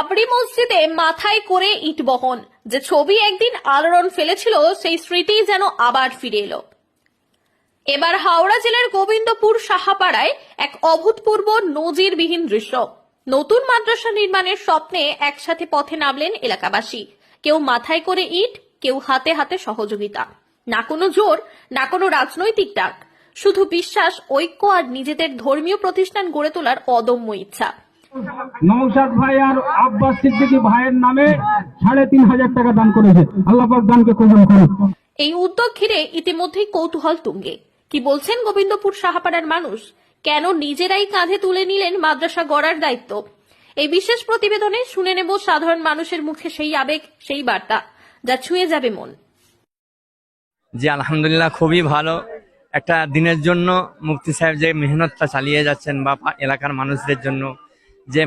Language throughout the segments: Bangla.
বাবরি মসজিদে মাথায় করে ইট বহন, যে ছবি একদিন আলোড়ন ফেলেছিল সেই স্মৃতি যেন আবার ফিরে এলো। এবার হাওড়া জেলার গোবিন্দপুর সাহাপাড়ায় এক অভূতপূর্ব নজিরবিহীন দৃশ্য। নতুন মাদ্রাসা নির্মাণের স্বপ্নে একসাথে পথে নামলেন এলাকাবাসী। কেউ মাথায় করে ইট, কেউ হাতে হাতে সহযোগিতা। না কোনো জোর, না কোনো রাজনৈতিক ডাক, শুধু বিশ্বাস, ঐক্য আর নিজেদের ধর্মীয় প্রতিষ্ঠান গড়ে তোলার অদম্য ইচ্ছা। নওশাদ ভাই আর আব্বাস সিদ্দিকী ভাইয়ের নামে ৩,৫০০ টাকা দান করেছে। আল্লাহ পাক দানকে কবুল করুন। এই উদ্যোগ ঘিরে ইতিমধ্যেই কৌতূহল তুঙ্গে। কি বলছেন গোবিন্দপুর সাহাপাড়ার মানুষ? কেন নিজেরাই কাঁধে তুলে নিলেন মাদ্রাসা গড়ার দায়িত্ব? এই বিশেষ প্রতিবেদনে শুনে নেব সাধারণ মানুষের মুখে সেই আবেগ, সেই বার্তা যা ছুঁয়ে যাবে মন। জি আলহামদুলিল্লাহ, খুবই ভালো একটা দিনের জন্য মুফতি সাহেব যে মেহনতটা চালিয়ে যাচ্ছেন বা এলাকার মানুষদের জন্য যে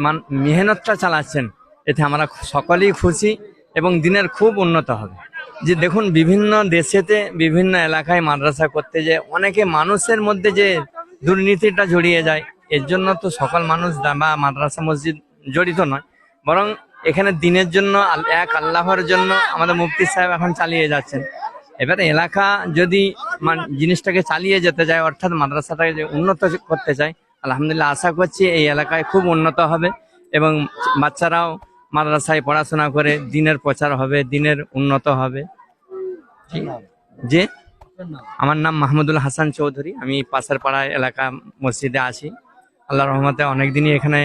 মেহনতটা চালাচ্ছেন, এতে আমরা সকলেই খুশি এবং দিনের খুব উন্নত হবে। যে দেখুন, বিভিন্ন দেশেতে বিভিন্ন এলাকায় মাদ্রাসা করতে যে অনেকে মানুষের মধ্যে যে দুর্নীতিটা জড়িয়ে যায়, এর জন্য তো সকল মানুষ বা মাদ্রাসা মসজিদ জড়িত নয়, বরং এখানে দিনের জন্য এক আল্লাহর জন্য আমাদের মুফতি সাহেব এখন চালিয়ে যাচ্ছেন। এবারে এলাকা যদি জিনিসটাকে চালিয়ে যেতে যায়, অর্থাৎ মাদ্রাসাটাকে যে উন্নত করতে চায়, আলহামদুলিল্লাহ আশা করছি এই এলাকায় খুব উন্নত হবে এবং বাচ্চারাও মাদ্রাসায় পড়াশোনা করে দিনের প্রচার হবে, দিনের উন্নত হবে। যে আমার নাম মাহমুদুল হাসান চৌধুরী, আমি পাশের পাড়ায় এলাকা মসজিদে আছি। আল্লাহ রহমতে অনেকদিনই এখানে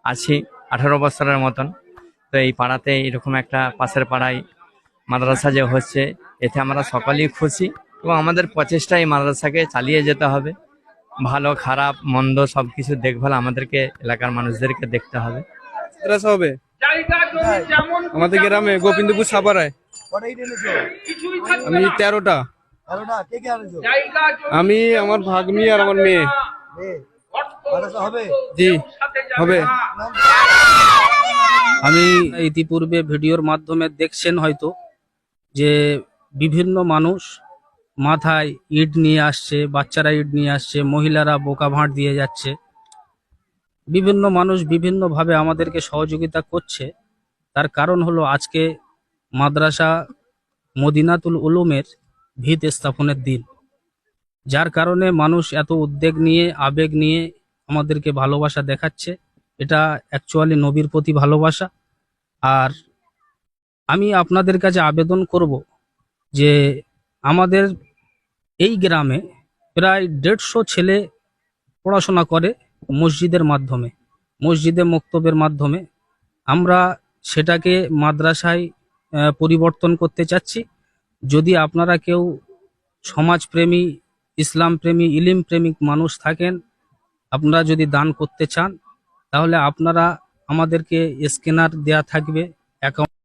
আছি, 18 বছরের মতন। তো এই পাড়াতে এরকম একটা পাশের পাড়ায় মাদ্রাসা যে হচ্ছে, এতে আমরা সকলেই খুশি এবং আমাদের প্রচেষ্টা এই মাদ্রাসাকে চালিয়ে যেতে হবে। ভালো খারাপ মন্দ সবকিছু দেখভাল আমাদেরকে এলাকার মানুষদেরকে দেখতে হবে। মাদ্রাসা হবে আমাদের গ্রামে গোবিন্দপুর সাপাড়ায়। আমি 13টা। আমি, আমার ভাগ্নি আর আমার মেয়ে। জি হবে। আমি ইতিপূর্বে ভিডিওর মাধ্যমে দেখছেন হয়তো যে বিভিন্ন মানুষ মাথায় ইট নিয়ে আসছে, বাচ্চারা ইট নিয়ে আসছে, মহিলারা বোকা ভাঁড় দিয়ে যাচ্ছে। বিভিন্ন মানুষ বিভিন্নভাবে আমাদেরকে সহযোগিতা করছে। তার কারণ হলো আজকে মাদ্রাসা মদিনাতুল উলুমের ভিত স্থাপনের দিন, যার কারণে মানুষ এত উদ্বেগ নিয়ে, আবেগ নিয়ে আমাদেরকে ভালোবাসা দেখাচ্ছে। এটা অ্যাকচুয়ালি নবীর প্রতি ভালোবাসা। আর আমি আপনাদের কাছে আবেদন করব যে আমাদের এই গ্রামে প্রায় 150 ছেলে পড়াশোনা করে মসজিদের মাধ্যমে, মসজিদে মক্তবের মাধ্যমে। আমরা সেটাকে মাদ্রাসায় পরিবর্তন করতে চাচ্ছি। যদি আপনারা কেউ সমাজপ্রেমী, ইসলাম প্রেমী, ইলিম প্রেমিক মানুষ থাকেন, আপনারা যদি দান করতে চান, তাহলে আপনারা আমাদেরকে স্ক্যানার দেয়া থাকবে, অ্যাকাউন্ট